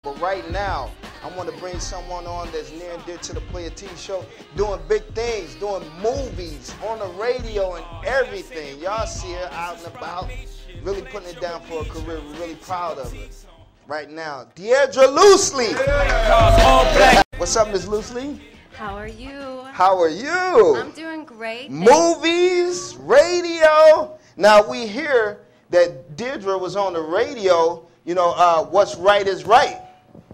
But right now, I want to bring someone on that's near and dear to the Playa TV show, doing big things, doing movies, on the radio and everything. Y'all see her out and about, really putting it down for a career. We're really proud of her. Right now, Deirdre Loosli. What's up, Miss Loosli? How are you? How are you? I'm doing great. Movies, radio. Now, we hear that Deirdre was on the radio, you know, What's Right is Right.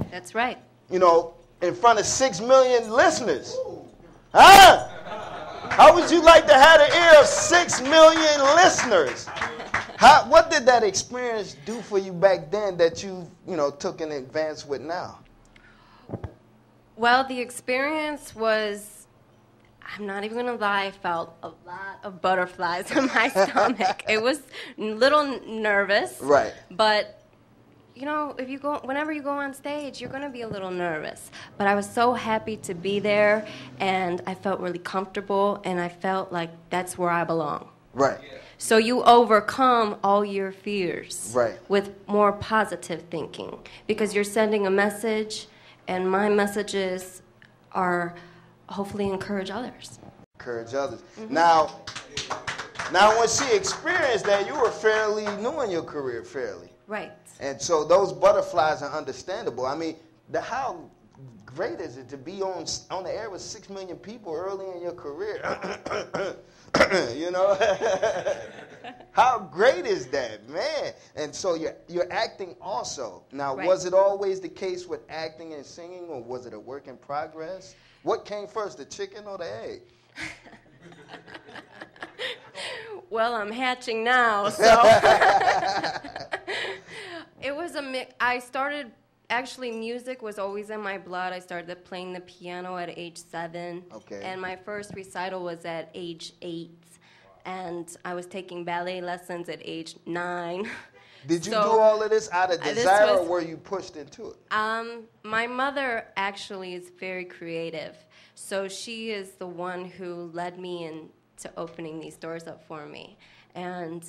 That's right. You know, in front of 6 million listeners. Huh? How would you like to have the ear of 6 million listeners? What did that experience do for you back then that you took an advance with now? Well, the experience was, I'm not even going to lie, I felt a lot of butterflies in my stomach. It was a little nervous. Right. But you know, whenever you go on stage, you're going to be a little nervous. But I was so happy to be there, and I felt really comfortable, and I felt like that's where I belong. Right. So you overcome all your fears with more positive thinking, because you're sending a message, and my messages are hopefully encourage others. Encourage others. Mm-hmm. Now, when she experienced that, you were fairly new in your career, Right. And so those butterflies are understandable. I mean, how great is it to be on the air with 6 million people early in your career? You know? How great is that, man? And so you're acting also. Now, was it always the case with acting and singing, or was it a work in progress? What came first, the chicken or the egg? Well, I'm hatching now, so. It was a mix. I started, actually, music was always in my blood. I started playing the piano at age 7. Okay. And my first recital was at age 8. And I was taking ballet lessons at age 9. Did you do all of this out of desire, or were you pushed into it? My mother actually is very creative. So she is the one who led me into opening these doors up for me. And,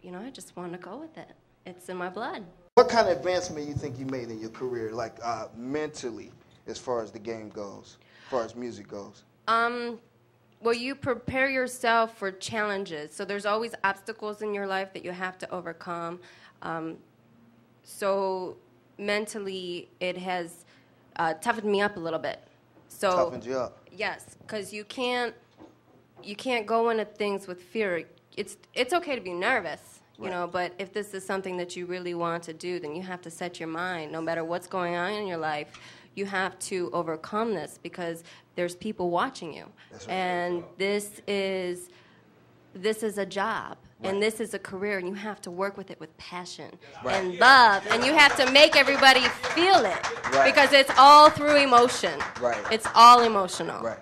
you know, I just want to go with it. It's in my blood. What kind of advancement you think you made in your career, like mentally, as far as the game goes, as far as music goes? Well, you prepare yourself for challenges. So there's always obstacles in your life that you have to overcome. So mentally, it has toughened me up a little bit. So toughened you up? Yes, because you can't go into things with fear. It's okay to be nervous. You know, but if this is something that you really want to do, then you have to set your mind. No matter what's going on in your life, you have to overcome this, because there's people watching you. That's right. And this is a job, and this is a career, and you have to work with it with passion and love, and you have to make everybody feel it, because it's all through emotion. Right. It's all emotional. Right.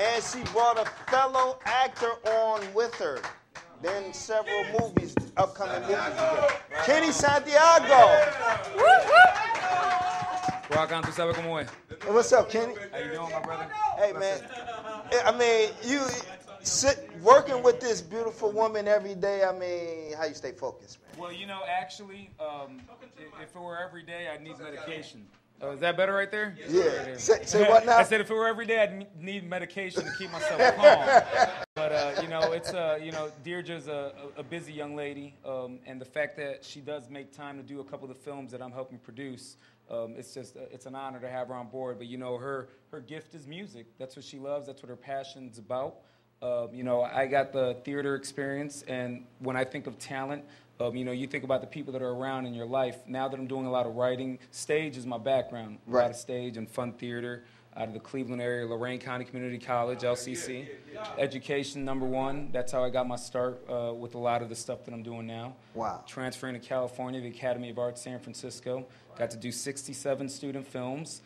And she brought a fellow actor on with her. Then several movies, upcoming movies together. Kenny Santiago. Rock, tú sabes cómo es. Hey, what's up, Kenny? How you doing, my brother? Hey, man. I mean, you working with this beautiful woman every day. I mean, how you stay focused, man? Well, you know, actually, if it were every day, I'd need medication. Is that better right there? Yeah. Say what now? I said if it were every day, I'd need medication to keep myself calm. But, you know, it's, you know, Deirdre's a busy young lady, and the fact that she does make time to do a couple of the films that I'm helping produce, it's just, it's an honor to have her on board. But, you know, her gift is music. That's what she loves. That's what her passion's about. You know, I got the theater experience, and when I think of talent, you know, you think about the people that are around in your life. Now that I'm doing a lot of writing, stage is my background. A lot of stage and fun theater. out of the Cleveland area, Lorain County Community College, LCC. Education, #1. That's how I got my start with a lot of the stuff that I'm doing now. Wow. Transferring to California, the Academy of Arts, San Francisco. Got to do 67 student films.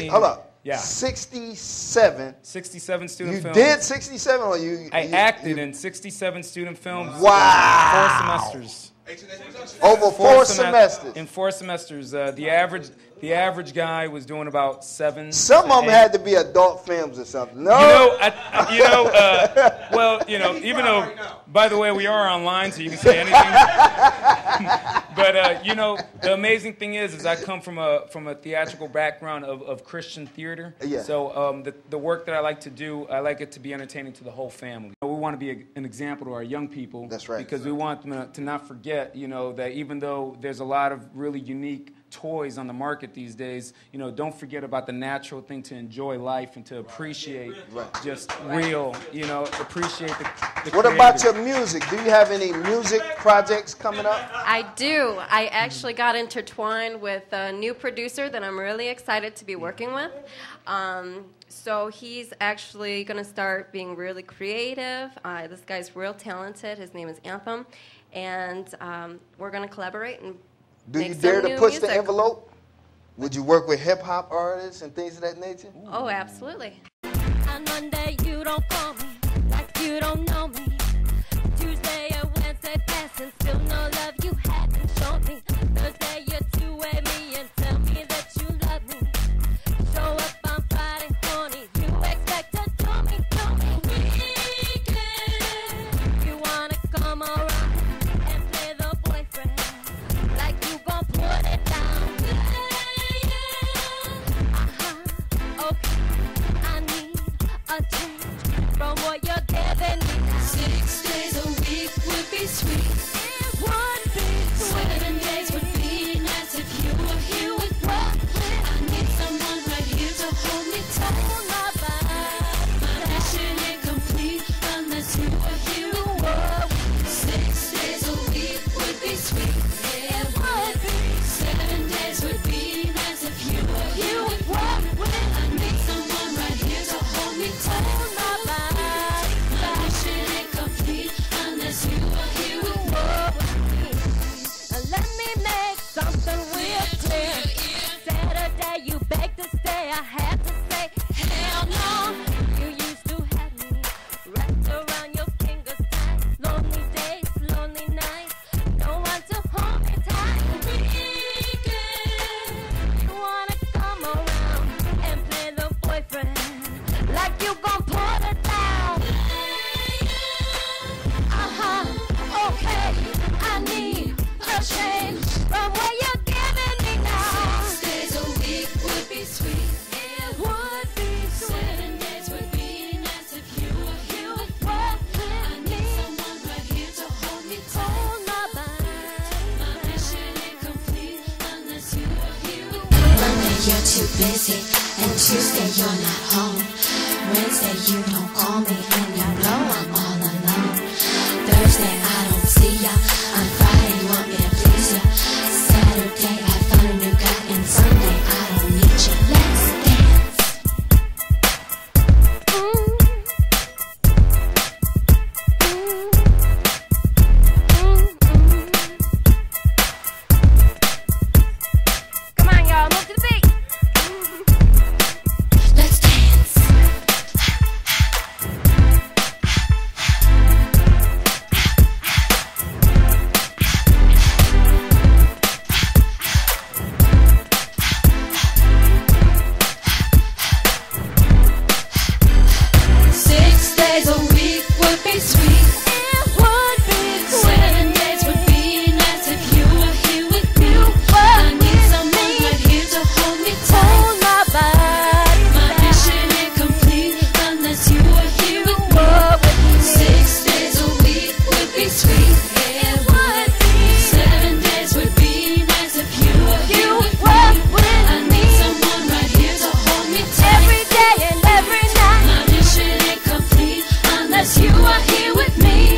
Hold up. Yeah. 67. 67 student films. You did 67 or you? I acted in 67 student films. Wow. 4 semesters. Over 4 semesters. In 4 semesters. The average guy was doing about 7. Some of them had to be adult films or something. No. Well, even though, by the way, we are online, so you can say anything. But the amazing thing is I come from a theatrical background of Christian theater. Yeah. So the work that I like to do, I like it to be entertaining to the whole family. We want to be an example to our young people. That's right. Because we want them to not forget, that even though there's a lot of really unique toys on the market these days, don't forget about the natural thing to enjoy life and to appreciate just real, appreciate the What about your music? Do you have any music projects coming up? I do. I actually got intertwined with a new producer that I'm really excited to be working with. So he's actually going to start being really creative. This guy's real talented. His name is Anthem. And we're going to collaborate and Do make you some dare to new push music. the envelope? Would you work with hip-hop artists and things of that nature? Oh, absolutely. On Monday you don't call me, like you don't know me. Tuesday and Wednesday pass and still no love you hadn't shown me. Thursday you two-way me and tell me that you love me. Show up on Friday horny, you expect to do me. Weekend, you wanna come around and play the boyfriend, like you gon' put it down. Okay, I need a change from what you're giving me now. 6 days a week would be sweet. It would be sweet. 7 days would be nice if you were here with me. I need someone right here to hold me tight. Hold my body. My mission ain't complete unless you were here with me. 6 days a week would be sweet. It would be. 7 days would be nice if you were here with me. I need someone right here to hold me tight. Hold my body. My mission ain't complete unless you were here with me. Let me make something real clear. Saturday you begged to stay. I had to say hell no. You used to have me wrapped around your fingers tight. Lonely days, lonely nights. No one to hold me tight. Weekend, you wanna come around and play the boyfriend, like you gon' put it down. Okay, I need a change from what you're giving me now. 6 days a week would be sweet. It would be 7 sweet. days would be nice if you were here with me. What I with need me? someone right here to hold me tight. Hold my My body. mission ain't complete unless you were here with me. Monday you're too busy, and Tuesday you're not home. Wednesday you don't call me,